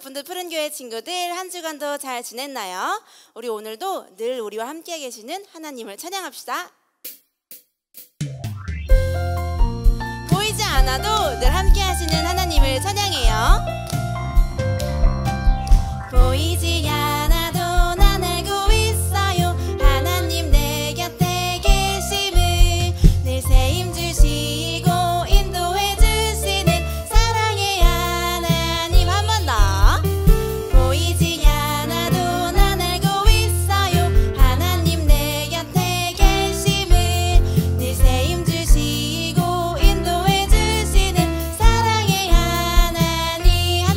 여러분들 푸른교회 친구들 한 주간도 잘 지냈나요? 우리 오늘도 늘 우리와 함께 계시는 하나님을 찬양합시다. 보이지 않아도 늘 함께 하시는 하나님을 찬양해요. 보이지 않아도 난 알고 있어요. 하나님 내 곁에 계심을 늘 세임 주시고 인도해 주시는 사랑의 하나님. 한 번 더. 보이지 않아도 난 알고 있어요. 하나님 내 곁에 계심을 늘 세임 주시고 인도해 주시는 사랑의 하나님.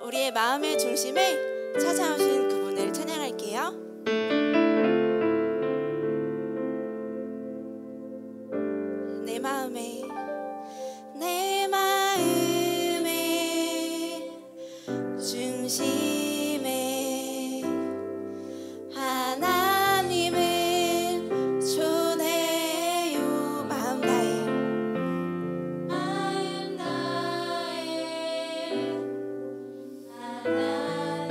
우리의 마음의 중심에 찾아오신 그분을 찬양할게요. 내 마음의 중심에 하나님을 초대해요. 마음 다해 하나님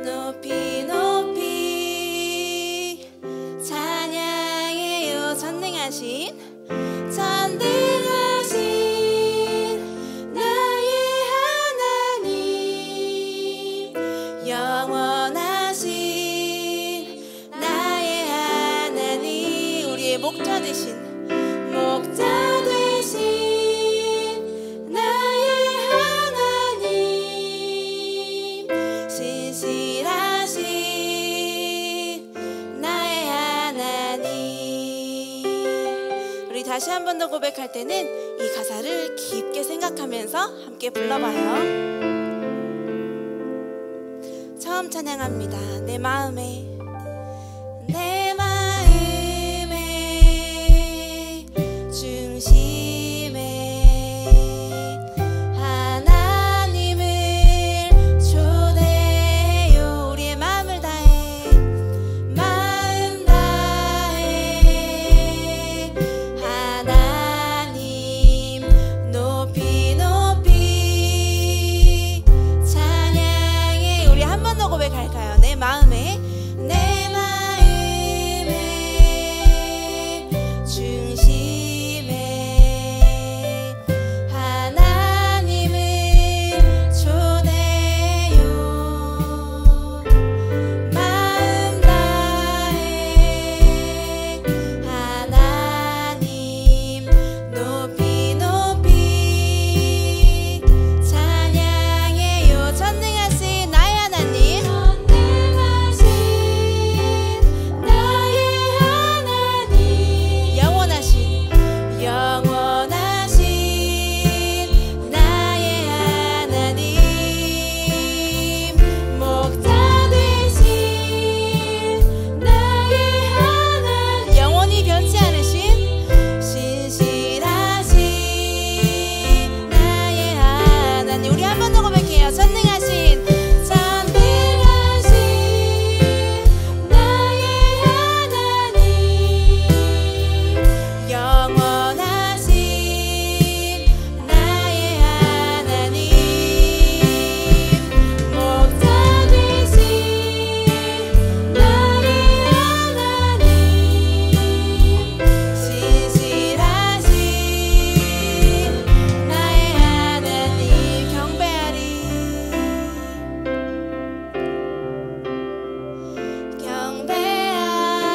높이 높이 찬양해요. 전능하신 나의 하나님, 영원하신 나의 하나님, 우리의 목자 되신 나의 하나님, 신실하신 나의 하나님. 우리 다시 한 번 더 고백할 때는 이 가사를 깊게 생각하면서 함께 불러봐요. 처음 찬양합니다. 내 마음의 중심에 하나님을 초대해요. 우리의 마음을 다해 하나님 높이 높이 찬양해. 우리 한 번 더 고백할까요? 내 마음의 중심에 하나님을 초대해요. 마음 다해 하나님 높이 높이 찬양해요. 전능하신 나의 하나님, 영원하신 나의 하나님, 목자 되신 나의 하나님, 영원히 변치 않으신 신실하신 나의 하나님. 우리 한 번 더 고백해요. 전능하신 나의 하나님, 영원하신 나의 하나님, 목자 되신 나의 하나님, 신실하신 나의 하나님,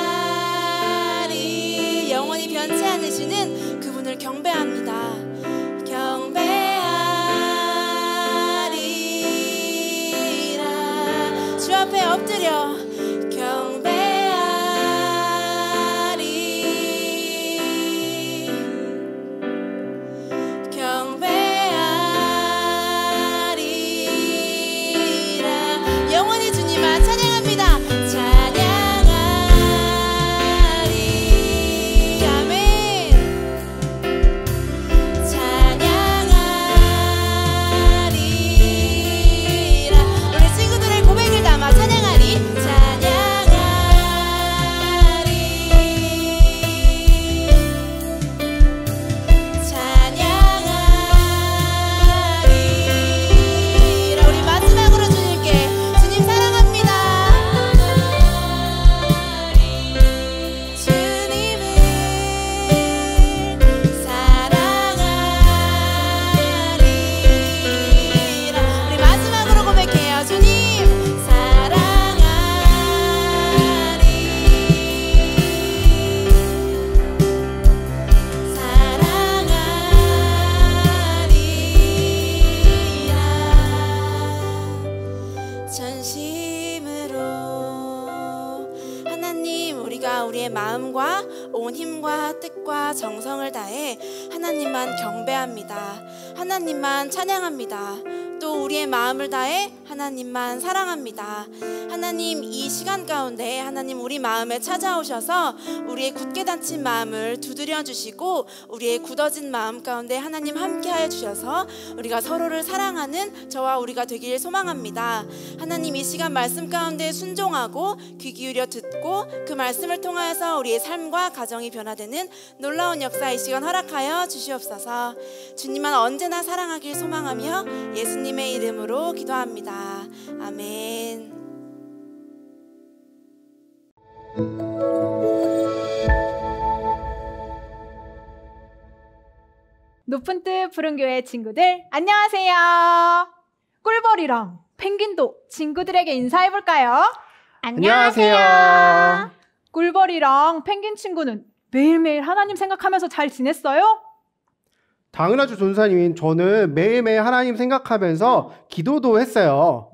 경배하리 영원히 변치 않으시는 그분을 경배합니다. 경배하리라. 주 앞에 엎드려 경배하리라. 영원히 주님만 찬양합니다. 우리의 마음과 온 힘과 뜻과 정성을 다해 하나님만 경배합니다. 하나님만 찬양합니다. 또 우리의 마음을 다해 하나님만 사랑합니다. 하나님, 이 시간 가운데 하나님 우리 마음에 찾아오셔서 우리의 굳게 닫힌 마음을 두드려 주시고 우리의 굳어진 마음 가운데 하나님 함께하여 주셔서 우리가 서로를 사랑하는 저와 우리가 되길 소망합니다. 하나님, 이 시간 말씀 가운데 순종하고 귀 기울여 듣고 그 말씀을 통하여서 우리의 삶과 가정이 변화되는 놀라운 역사 이 시간 허락하여 주시옵소서. 주님만 언제나 사랑하길 소망하며 예수님의 이름으로 기도합니다. 아멘. 높은 뜻 푸른 교회 친구들 안녕하세요. 꿀벌이랑 펭귄도 친구들에게 인사해볼까요? 안녕하세요. 꿀벌이랑 펭귄 친구는 매일매일 하나님 생각하면서 잘 지냈어요? 당연하죠, 전사님. 저는 매일매일 하나님 생각하면서 기도도 했어요.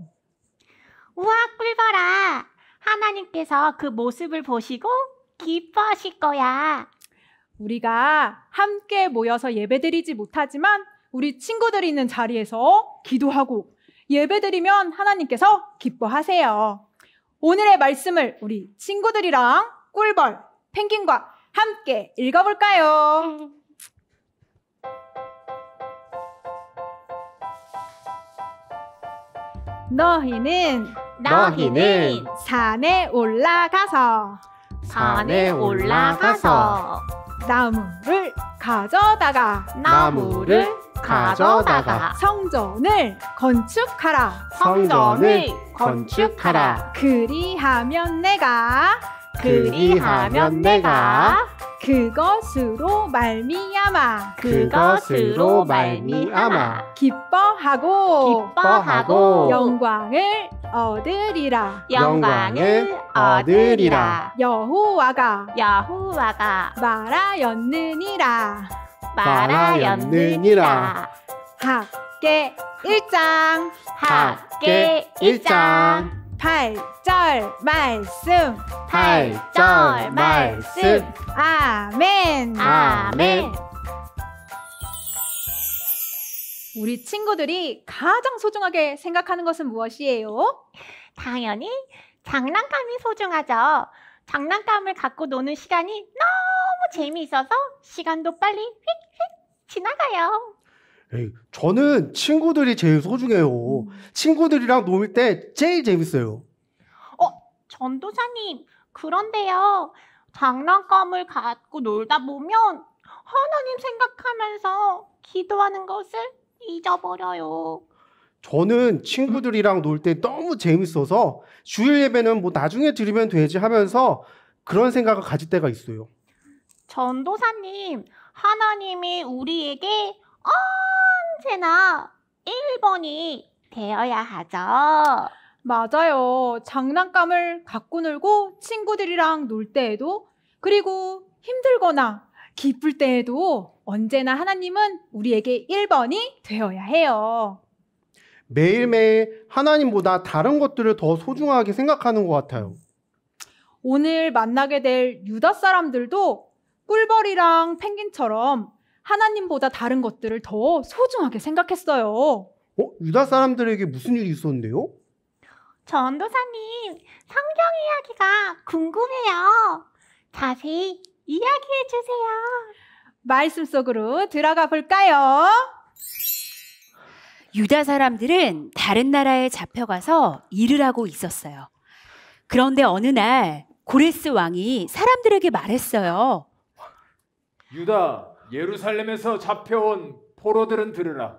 우와, 꿀벌아. 하나님께서 그 모습을 보시고 기뻐하실 거야. 우리가 함께 모여서 예배드리지 못하지만 우리 친구들이 있는 자리에서 기도하고 예배드리면 하나님께서 기뻐하세요. 오늘의 말씀을 우리 친구들이랑 꿀벌, 펭귄과 함께 읽어볼까요? 너희는 산에 올라가서 나무를 가져다가 성전을 건축하라. 그리하면 내가 그것으로 말미암아 기뻐하고 영광을 얻으리라. 여호와가 말하였느니라. 학개 1장 8절 말씀. 아멘. 우리 친구들이 가장 소중하게 생각하는 것은 무엇이에요? 당연히 장난감이 소중하죠. 장난감을 갖고 노는 시간이 너무 재미있어서 시간도 빨리 휙휙 지나가요. 에이, 저는 친구들이 제일 소중해요. 친구들이랑 놀 때 제일 재밌어요. 전도사님, 그런데요. 장난감을 갖고 놀다 보면 하나님 생각하면서 기도하는 것을 잊어버려요. 저는 친구들이랑 놀 때 너무 재밌어서 주일 예배는 뭐 나중에 드리면 되지 하면서 그런 생각을 가질 때가 있어요. 전도사님, 하나님이 우리에게 언제나 1번이 되어야 하죠. 맞아요. 장난감을 갖고 놀고 친구들이랑 놀 때에도, 그리고 힘들거나 기쁠 때에도 언제나 하나님은 우리에게 1번이 되어야 해요. 매일매일 하나님보다 다른 것들을 더 소중하게 생각하는 것 같아요. 오늘 만나게 될 유다 사람들도 꿀벌이랑 펭귄처럼 하나님보다 다른 것들을 더 소중하게 생각했어요. 유다 사람들에게 무슨 일이 있었는데요? 전도사님, 성경 이야기가 궁금해요. 자세히 이야기해 주세요. 말씀 속으로 들어가 볼까요? 유다 사람들은 다른 나라에 잡혀가서 일을 하고 있었어요. 그런데 어느 날 고레스 왕이 사람들에게 말했어요. 유다, 예루살렘에서 잡혀온 포로들은 들으라.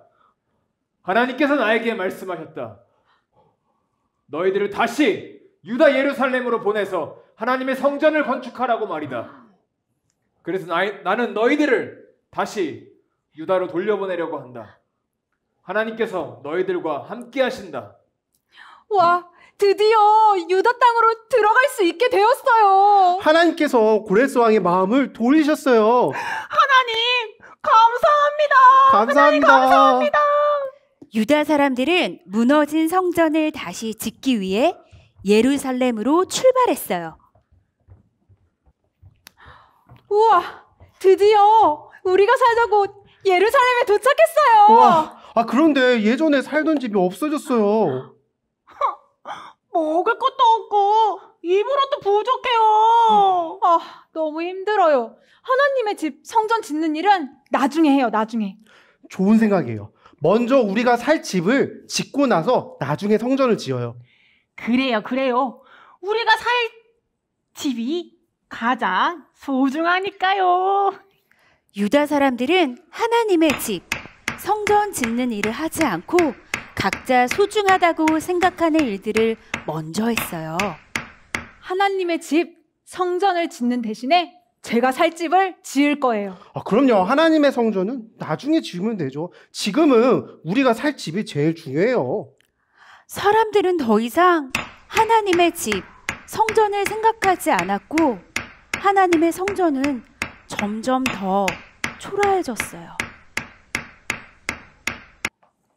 하나님께서 나에게 말씀하셨다. 너희들을 다시 유다 예루살렘으로 보내서 하나님의 성전을 건축하라고 말이다. 그래서 나는 너희들을 다시 유다로 돌려보내려고 한다. 하나님께서 너희들과 함께 하신다. 와, 드디어 유다 땅으로 들어갈 수 있게 되었어요. 하나님께서 고레스 왕의 마음을 돌리셨어요. 하나님, 감사합니다. 감사합니다. 유다 사람들은 무너진 성전을 다시 짓기 위해 예루살렘으로 출발했어요. 우와, 드디어 우리가 살자고 예루살렘에 도착했어요. 와, 그런데 예전에 살던 집이 없어졌어요. 먹을 것도 없고 입으로도 부족해요. 너무 힘들어요. 하나님의 집 성전 짓는 일은 나중에 해요, 나중에. 좋은 생각이에요. 먼저 우리가 살 집을 짓고 나서 나중에 성전을 지어요. 그래요. 우리가 살 집이 가장 소중하니까요. 유다 사람들은 하나님의 집, 성전 짓는 일을 하지 않고 각자 소중하다고 생각하는 일들을 먼저 했어요. 하나님의 집 성전을 짓는 대신에 제가 살 집을 지을 거예요. 그럼요. 하나님의 성전은 나중에 지으면 되죠. 지금은 우리가 살 집이 제일 중요해요. 사람들은 더 이상 하나님의 집, 성전을 생각하지 않았고 하나님의 성전은 점점 더 초라해졌어요.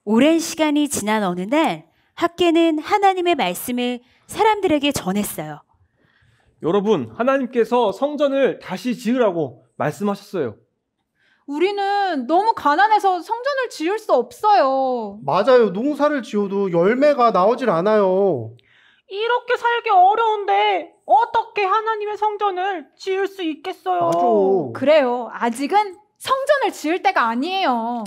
오랜 시간이 지난 어느 날 학계는 하나님의 말씀을 사람들에게 전했어요. 여러분, 하나님께서 성전을 다시 지으라고 말씀하셨어요. 우리는 너무 가난해서 성전을 지을 수 없어요. 맞아요. 농사를 지어도 열매가 나오질 않아요. 이렇게 살기 어려운데 어떻게 하나님의 성전을 지을 수 있겠어요? 맞아. 그래요. 아직은 성전을 지을 때가 아니에요.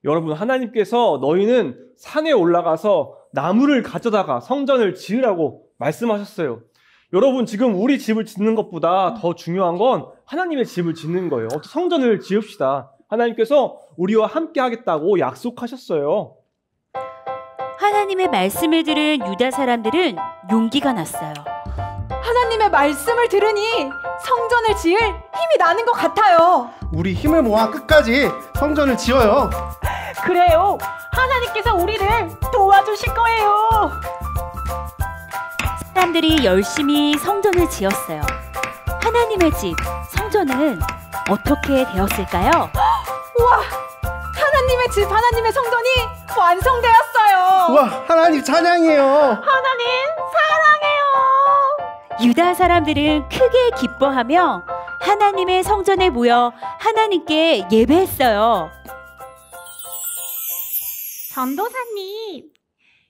여러분, 하나님께서 너희는 산에 올라가서 나무를 가져다가 성전을 지으라고 말씀하셨어요. 여러분, 지금 우리 집을 짓는 것보다 더 중요한 건 하나님의 집을 짓는 거예요. 성전을 지읍시다. 하나님께서 우리와 함께 하겠다고 약속하셨어요. 하나님의 말씀을 들은 유다 사람들은 용기가 났어요. 하나님의 말씀을 들으니 성전을 지을 힘이 나는 것 같아요. 우리 힘을 모아 끝까지 성전을 지어요. 그래요. 하나님께서 우리를 도와주실 거예요. 사람들이 열심히 성전을 지었어요. 하나님의 집, 성전은 어떻게 되었을까요? 우와! 하나님의 집, 하나님의 성전이 완성되었어요. 우와, 하나님 찬양해요. 하나님 사랑해요. 유다 사람들은 크게 기뻐하며 하나님의 성전에 모여 하나님께 예배했어요. 전도사님,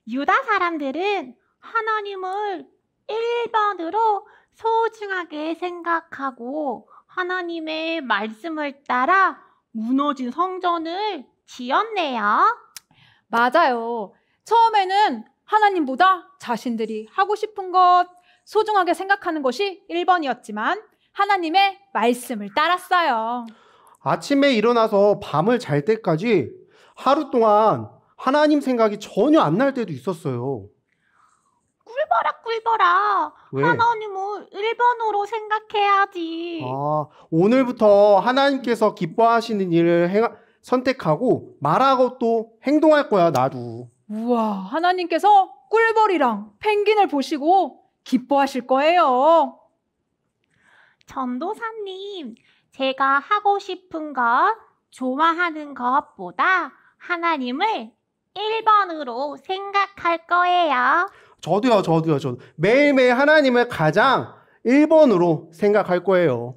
유다 사람들은 하나님을 1번으로 소중하게 생각하고 하나님의 말씀을 따라 무너진 성전을 지었네요. 맞아요. 처음에는 하나님보다 자신들이 하고 싶은 것, 소중하게 생각하는 것이 1번이었지만 하나님의 말씀을 따랐어요. 아침에 일어나서 밤을 잘 때까지 하루 동안 하나님 생각이 전혀 안 날 때도 있었어요. 꿀벌아. 왜? 하나님을 1번으로 생각해야지. 오늘부터 하나님께서 기뻐하시는 일을 선택하고 말하고 또 행동할 거야, 나도. 우와, 하나님께서 꿀벌이랑 펭귄을 보시고 기뻐하실 거예요. 전도사님, 제가 하고 싶은 것, 좋아하는 것보다 하나님을 1번으로 생각할 거예요. 저도요. 매일매일 하나님을 가장 1번으로 생각할 거예요.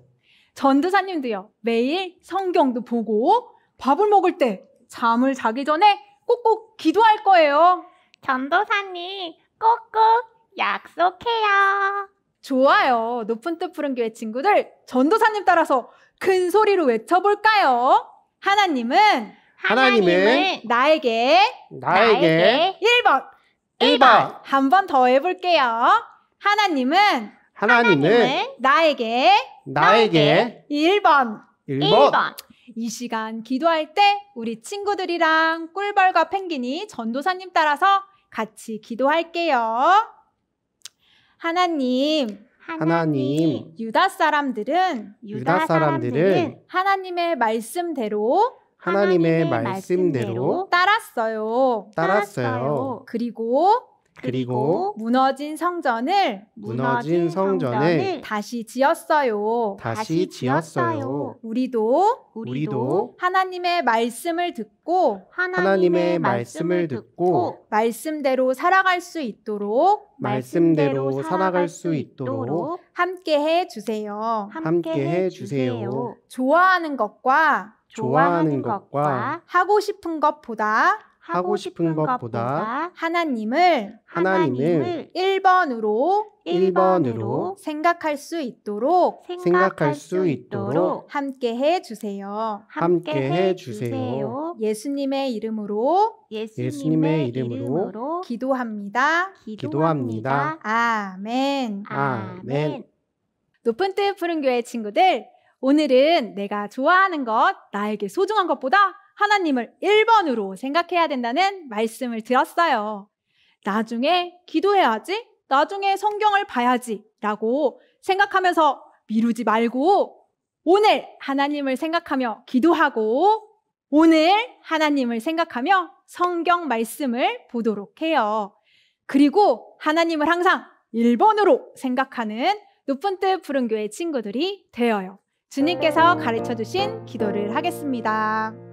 전도사님도요. 매일 성경도 보고 밥을 먹을 때, 잠을 자기 전에 꼭꼭 기도할 거예요. 전도사님, 꼭꼭 약속해요. 좋아요. 높은 뜻 푸른 교회 친구들, 전도사님 따라서 큰 소리로 외쳐볼까요? 하나님은 나에게 1번. 1번. 한 번 더 해볼게요. 하나님은 나에게 1번. 1번. 이 시간 기도할 때 우리 친구들이랑 꿀벌과 펭귄이 전도사님 따라서 같이 기도할게요. 하나님, 유다 사람들은 하나님의 말씀대로 따랐어요. 그리고 무너진 성전을 다시 지었어요. 우리도 하나님의 말씀을 듣고 말씀대로 살아갈 수 있도록 함께 해 주세요. 좋아하는 것과 하고 싶은 것보다 하고 싶은 것보다 하나님을 하나님을 1번으로 생각할 수 있도록 생각할 수 있도록 함께 해 주세요. 함께 해 주세요. 예수님의 이름으로 예수님의 이름으로 기도합니다. 기도합니다. 아멘. 아멘. 높은 뜻 푸른 교회 친구들, 오늘은 내가 좋아하는 것, 나에게 소중한 것보다 하나님을 1번으로 생각해야 된다는 말씀을 들었어요. 나중에 기도해야지, 나중에 성경을 봐야지 라고 생각하면서 미루지 말고 오늘 하나님을 생각하며 기도하고 오늘 하나님을 생각하며 성경 말씀을 보도록 해요. 그리고 하나님을 항상 1번으로 생각하는 높은 뜻 푸른 교회 친구들이 되어요. 주님께서 가르쳐 주신 기도를 하겠습니다.